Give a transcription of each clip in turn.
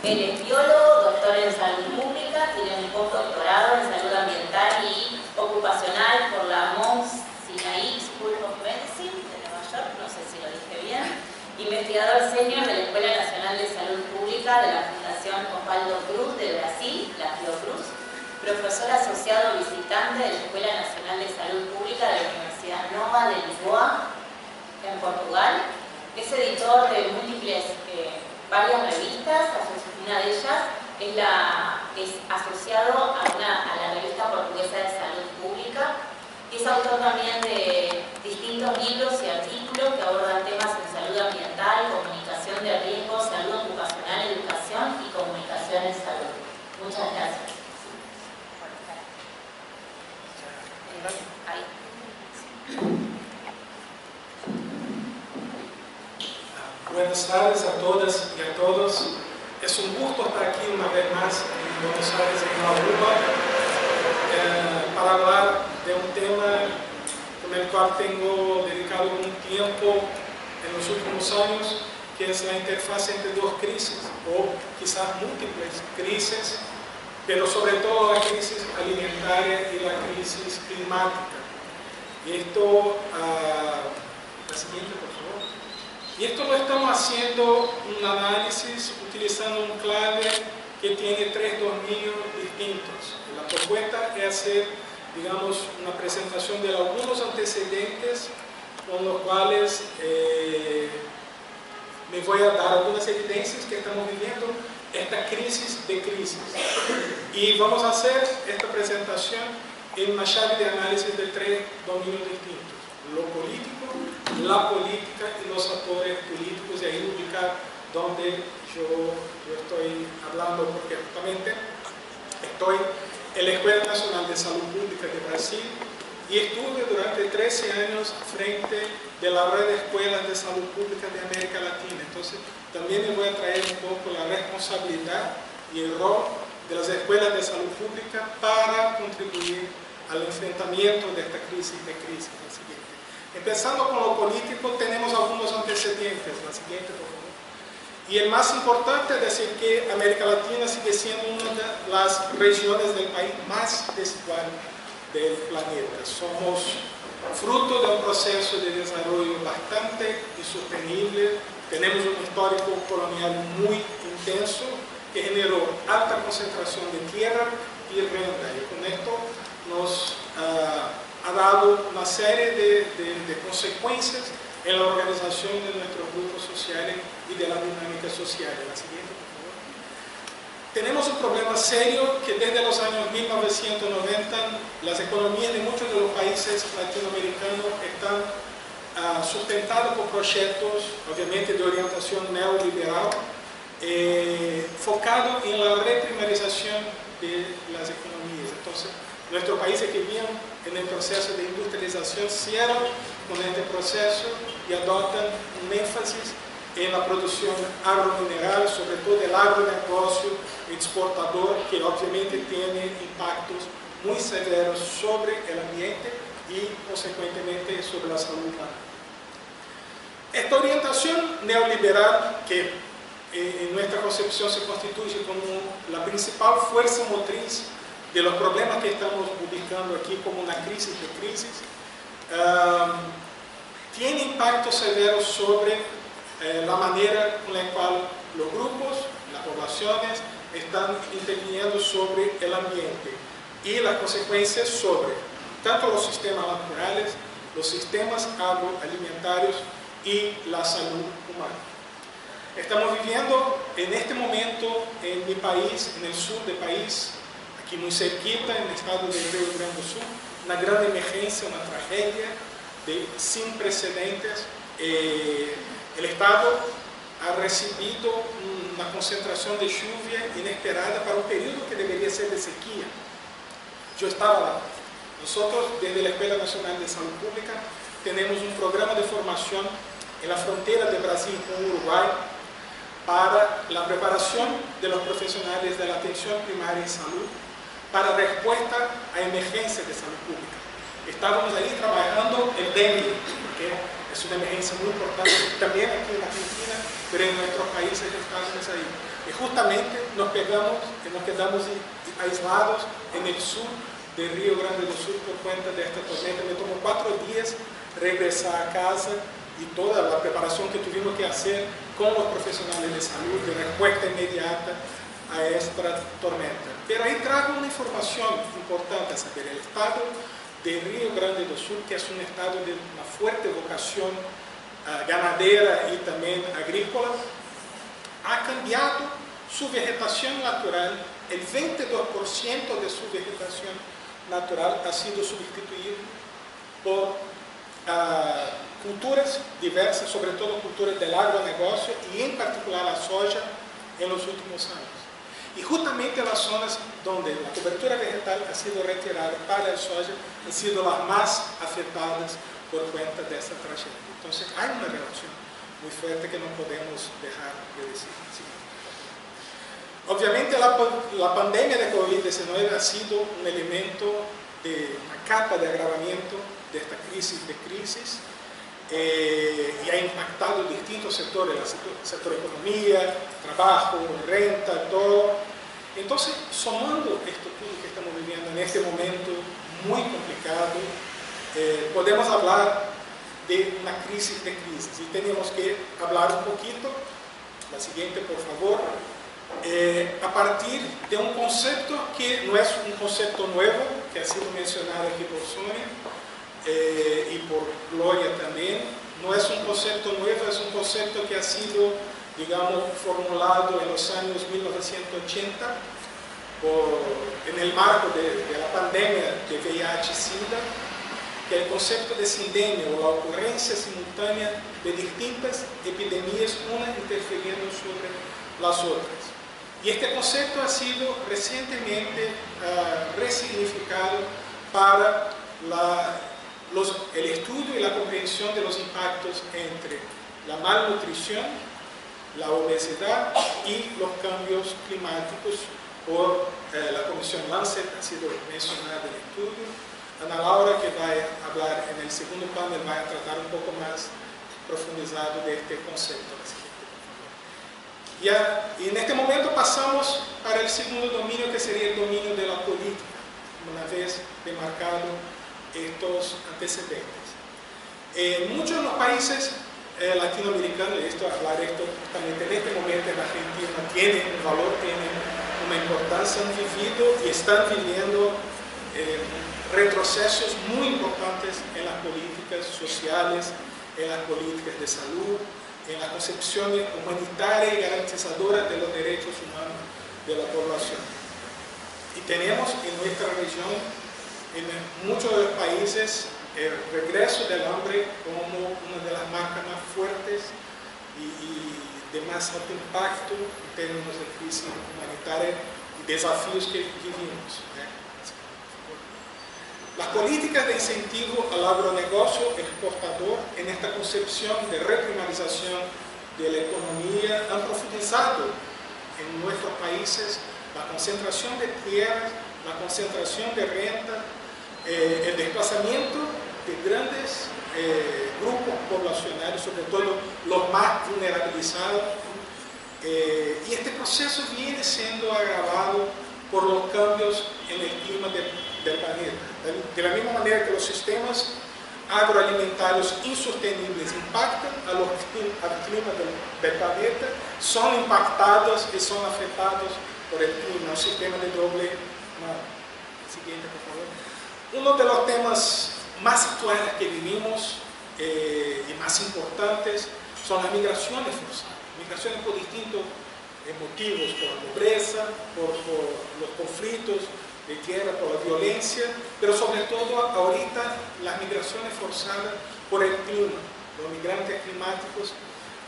Él es biólogo, doctor en salud pública, tiene un postdoctorado en salud ambiental y ocupacional por la Mount Sinai School of Medicine de Nueva York, no sé si lo dije bien. Investigador senior de la Escuela Nacional de Salud Pública de la Fundación Osvaldo Cruz de Brasil, la Fiocruz. Profesor asociado visitante de la Escuela Nacional de Salud Pública de la Universidad Nova de Lisboa, en Portugal. Es editor de múltiples, varias revistas. Una de ellas es asociado a la revista portuguesa de salud pública. Es autor también de distintos libros y artículos que abordan temas en salud ambiental, comunicación de riesgos, salud ocupacional, educación y comunicación en salud. Muchas gracias. Ahí. Buenas tardes a todas y a todos. Es un gusto estar aquí una vez más en Buenos Aires, en la UBA, para hablar de un tema con el cual tengo dedicado un tiempo en los últimos años, que es la interfaz entre dos crisis, o quizás múltiples crisis, pero sobre todo la crisis alimentaria y la crisis climática. Y esto, la siguiente, por favor. Y esto lo estamos haciendo un análisis utilizando un clave que tiene tres dominios distintos. La propuesta es hacer, digamos, una presentación de algunos antecedentes con los cuales me voy a dar algunas evidencias que estamos viviendo esta crisis de crisis. Y vamos a hacer esta presentación en una llave de análisis de tres dominios distintos: lo político, la política y los actores políticos, y ahí ubicar donde yo estoy hablando, porque justamente estoy en la Escuela Nacional de Salud Pública de Brasil y estuve durante 13 años frente de la red de escuelas de salud pública de América Latina. Entonces también me voy a traer un poco la responsabilidad y el rol de las escuelas de salud pública para contribuir al enfrentamiento de esta crisis de crisis. La siguiente. Empezando con lo político, tenemos algunos antecedentes. La siguiente, por favor. Y el más importante es decir que América Latina sigue siendo una de las regiones del país más desigual del planeta. Somos fruto de un proceso de desarrollo bastante insostenible. Tenemos un histórico colonial muy intenso que generó alta concentración de tierra y renta, y con esto nos ha dado una serie de consecuencias en la organización de nuestros grupos sociales y de la dinámica social. La siguiente, por favor. Tenemos un problema serio que desde los años 1990 las economías de muchos de los países latinoamericanos están sustentadas por proyectos, obviamente, de orientación neoliberal, focado en la reprimarización de las economías. Entonces, nuestros países que vienen en el proceso de industrialización cierran con este proceso y adoptan un énfasis en la producción agromineral, sobre todo el agronegocio exportador, que obviamente tiene impactos muy severos sobre el ambiente y, consecuentemente, sobre la salud humana. Esta orientación neoliberal, que en nuestra concepción se constituye como la principal fuerza motriz de los problemas que estamos ubicando aquí como una crisis de crisis, tiene impactos severos sobre la manera con la cual los grupos, las poblaciones, están interviniendo sobre el ambiente y las consecuencias sobre tanto los sistemas naturales, los sistemas agroalimentarios y la salud humana. Estamos viviendo en este momento en mi país, en el sur del país, aquí muy cerquita, en el estado de Río Grande do Sul, una gran emergencia, una tragedia sin precedentes. El estado ha recibido una concentración de lluvia inesperada para un periodo que debería ser de sequía. Yo estaba lá. Nosotros, desde la Escuela Nacional de Salud Pública, tenemos un programa de formación en la frontera de Brasil con Uruguay para la preparación de los profesionales de la atención primaria en salud para respuesta a emergencias de salud pública. Estábamos ahí trabajando el dengue, porque Es una emergencia muy importante, también aquí en Argentina, pero en nuestros países estamos ahí. Y justamente nos quedamos aislados en el sur de Río Grande do Sul por cuenta de esta tormenta. Me tomó 4 días regresar a casa y toda la preparación que tuvimos que hacer con los profesionales de salud de respuesta inmediata a esta tormenta. Pero ahí traigo una información importante a saber. El estado de Río Grande do Sul, que es un estado de una fuerte vocación ganadera y también agrícola, ha cambiado su vegetación natural. El 22% de su vegetación natural ha sido sustituido por culturas diversas, sobre todo culturas del agronegocio y en particular la soja en los últimos años. Y justamente las zonas donde la cobertura vegetal ha sido retirada para el soja han sido las más afectadas por cuenta de esta tragedia. Entonces hay una relación muy fuerte que no podemos dejar de decir. Sí. Obviamente la pandemia de COVID-19 ha sido un elemento de una capa de agravamiento de esta crisis de crisis y ha impactado distintos sectores, el sector economía, trabajo, renta, todo. Entonces, sumando esto todo que estamos viviendo en este momento muy complicado, podemos hablar de una crisis de crisis y tenemos que hablar un poquito, la siguiente por favor, a partir de un concepto que no es un concepto nuevo, que ha sido mencionado aquí por Sonia y por Gloria también. No es un concepto nuevo, es un concepto que ha sido, digamos, formulado en los años 1980 en el marco de la pandemia de VIH-Sida, que es el concepto de sindemia o la ocurrencia simultánea de distintas epidemias, una interfiriendo sobre las otras. Y este concepto ha sido recientemente resignificado para el estudio y la comprensión de los impactos entre la malnutrición, la obesidad y los cambios climáticos por la Comisión Lancet, ha sido mencionada el estudio. Ana Laura, que va a hablar en el segundo panel, va a tratar un poco más profundizado de este concepto. Y en este momento pasamos para el segundo dominio, que sería el dominio de la política, una vez demarcado estos antecedentes. Muchos de los países latinoamericanos, y hablar esto justamente en este momento en Argentina, tienen un valor, tienen una importancia, han vivido y están viviendo retrocesos muy importantes en las políticas sociales, en las políticas de salud, en la concepción humanitaria y garantizadora de los derechos humanos de la población. Y tenemos en nuestra región, en muchos de los países, el regreso del hambre como una de las marcas más fuertes y de más alto impacto en términos de crisis humanitaria y desafíos que vivimos. Las políticas de incentivo al agronegocio exportador en esta concepción de reprimarización de la economía han profundizado en nuestros países la concentración de tierras, la concentración de renta, el desplazamiento de grandes grupos poblacionales, sobre todo los más vulnerabilizados. Y este proceso viene siendo agravado por los cambios en el clima del planeta. De la misma manera que los sistemas agroalimentarios insostenibles impactan al clima del planeta, son impactados y son afectados por el clima, un sistema de doble mano. Siguiente, por favor. Uno de los temas más actuales que vivimos y más importantes son las migraciones forzadas. Migraciones por distintos motivos, por la pobreza, por los conflictos de tierra, por la violencia, pero sobre todo ahorita las migraciones forzadas por el clima. Los migrantes climáticos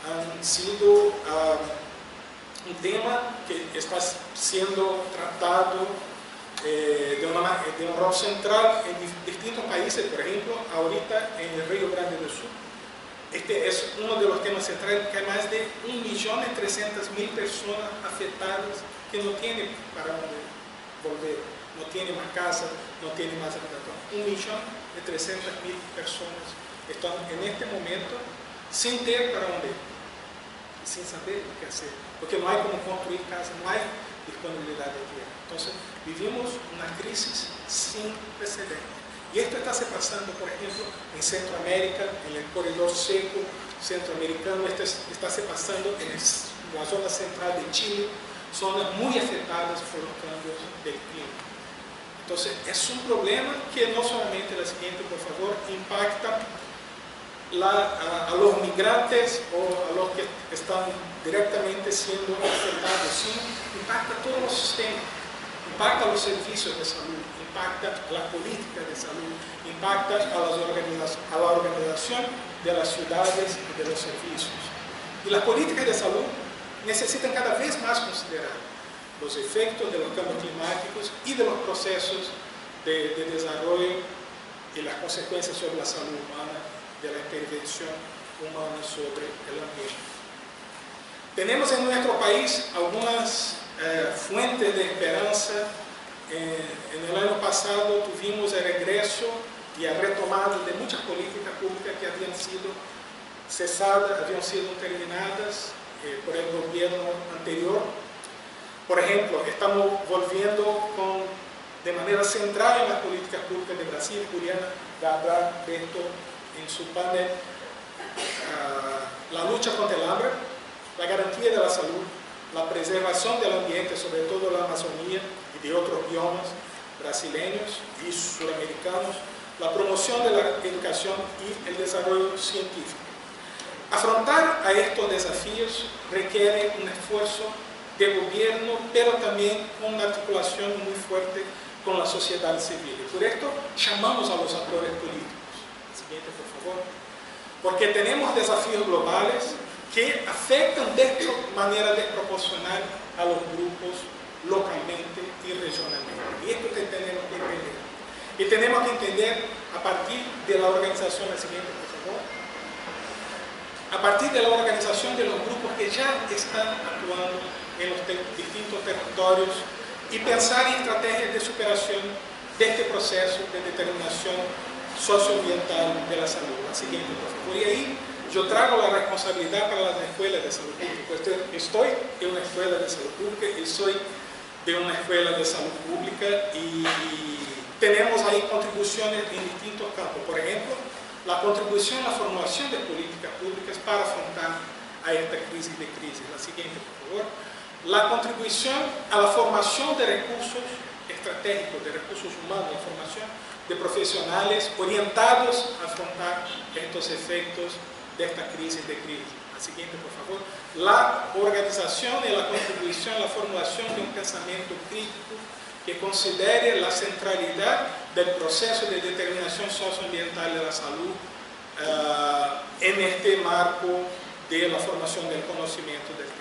han sido un tema que está siendo tratado de un rol central en distintos países. Por ejemplo, ahorita en el Río Grande do Sul, este es uno de los temas centrales, que hay más de 1.300.000 personas afectadas que no tienen para dónde volver, no tienen más casa, no tienen más habitación. 1.300.000 personas están en este momento sin ter para dónde ir, sin saber qué hacer, porque no hay como construir casa, no hay disponibilidad de tierra. Entonces, vivimos una crisis sin precedentes. Y esto está se pasando, por ejemplo, en Centroamérica, en el corredor seco centroamericano, esto está se pasando en la zona central de Chile, zonas muy afectadas por los cambios del clima. Entonces, es un problema que no solamente, la siguiente, por favor, impacta a los migrantes o a los que están directamente siendo afectados, sino impacta todos los sistemas, impacta los servicios de salud, impacta las políticas de salud, impacta a la organización de las ciudades y de los servicios. Y las políticas de salud necesitan cada vez más considerar los efectos de los cambios climáticos y de los procesos de desarrollo y las consecuencias sobre la salud humana de la intervención humana sobre el ambiente. Tenemos en nuestro país algunas fuentes de esperanza. En el año pasado tuvimos el regreso y el retomado de muchas políticas públicas que habían sido cesadas, habían sido terminadas por el gobierno anterior. Por ejemplo, estamos volviendo de manera central en las políticas públicas de Brasil. Juliana va a hablar de esto en su panel. La lucha contra el hambre, la garantía de la salud, la preservación del ambiente, sobre todo la Amazonía y de otros biomas brasileños y suramericanos, la promoción de la educación y el desarrollo científico. Afrontar a estos desafíos requiere un esfuerzo de gobierno, pero también una articulación muy fuerte con la sociedad civil. Y por esto llamamos a los actores políticos. Siguiente, por favor. Porque tenemos desafíos globales que afectan de manera desproporcional a los grupos localmente y regionalmente. Y esto que tenemos que entender. Y tenemos que entender a partir de la organización, la siguiente, por favor. A partir de la organización de los grupos que ya están actuando en los distintos territorios y pensar en estrategias de superación de este proceso de determinación socioambiental de la salud. La siguiente, por favor. Y ahí yo traigo la responsabilidad para las escuelas de salud pública. Estoy en una escuela de salud pública y soy de una escuela de salud pública y tenemos ahí contribuciones en distintos campos. Por ejemplo, la contribución a la formación de políticas públicas para afrontar a esta crisis de crisis. La siguiente, por favor. La contribución a la formación de recursos estratégicos, de recursos humanos, la formación de profesionales orientados a afrontar estos efectos de esta crisis de crisis. La siguiente, por favor. La organización y la contribución a la formulación de un pensamiento crítico que considere la centralidad del proceso de determinación socioambiental de la salud en este marco de la formación del conocimiento del tema.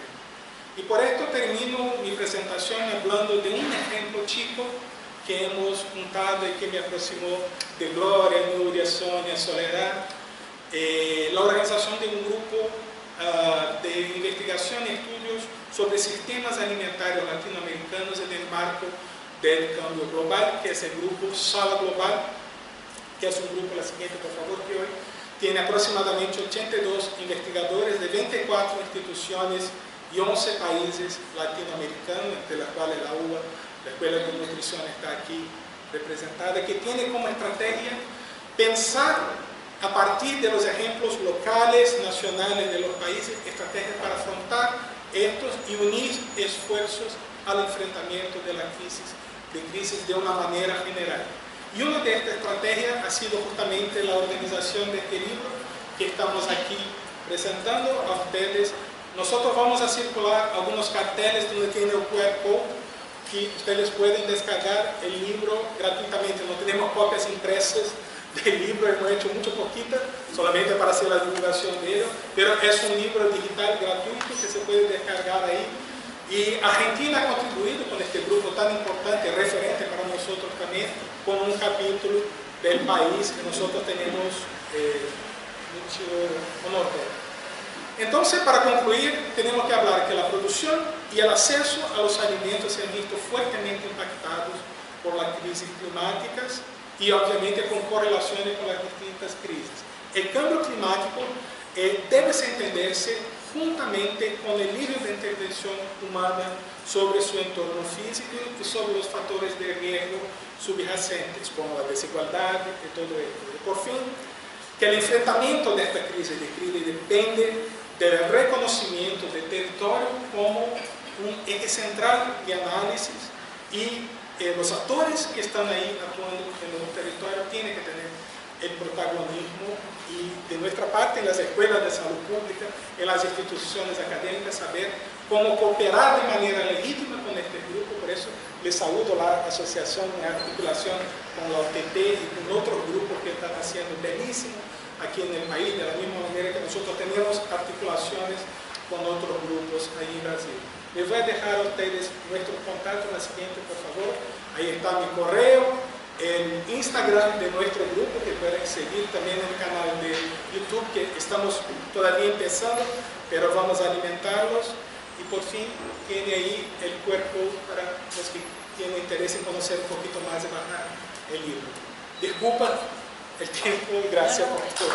Y por esto termino mi presentación hablando de un ejemplo chico que hemos juntado y que me aproximó de Gloria, Nuria, Sonia, Soledad, la organización de un grupo de investigación y estudios sobre sistemas alimentarios latinoamericanos en el marco del cambio global, que es el grupo Sala Global, que es un grupo, la siguiente por favor, que hoy tiene aproximadamente 82 investigadores de 24 instituciones y 11 países latinoamericanos, entre las cuales la UBA, la Escuela de Nutrición, está aquí representada, que tiene como estrategia pensar a partir de los ejemplos locales, nacionales de los países, estrategias para afrontar estos y unir esfuerzos al enfrentamiento de la crisis de una manera general. Y una de estas estrategias ha sido justamente la organización de este libro que estamos aquí presentando a ustedes. Nosotros vamos a circular algunos carteles donde tiene el QR code que ustedes pueden descargar el libro gratuitamente. No tenemos copias impresas del libro, hemos hecho mucho poquita, solamente para hacer la divulgación de ello, pero es un libro digital gratuito que se puede descargar ahí. Y Argentina ha contribuido con este grupo tan importante, referente para nosotros también, con un capítulo del país que nosotros tenemos mucho honor de. Entonces, para concluir, tenemos que hablar que la producción y el acceso a los alimentos se han visto fuertemente impactados por las crisis climáticas y obviamente con correlaciones con las distintas crisis. El cambio climático debe entenderse juntamente con el nivel de intervención humana sobre su entorno físico y sobre los factores de riesgo subyacentes, como la desigualdad y todo esto. Y por fin, que el enfrentamiento de esta crisis depende del reconocimiento del territorio como un eje central de análisis y los actores que están ahí actuando en el territorio tienen que tener el protagonismo y de nuestra parte en las escuelas de salud pública, en las instituciones académicas, saber cómo cooperar de manera legítima con este grupo. Por eso les saludo la asociación en articulación con la OTT y con otros grupos que están haciendo bellísimo aquí en el país, de la misma manera que nosotros tenemos articulaciones con otros grupos ahí en Brasil. Les voy a dejar a ustedes nuestro contacto en la siguiente, por favor. Ahí está mi correo, el Instagram de nuestro grupo, que pueden seguir también el canal de YouTube, que estamos todavía empezando, pero vamos a alimentarlos. Y por fin tiene ahí el cuerpo para los que tienen interés en conocer un poquito más y bajar el libro. Disculpa el tiempo y gracias por todo.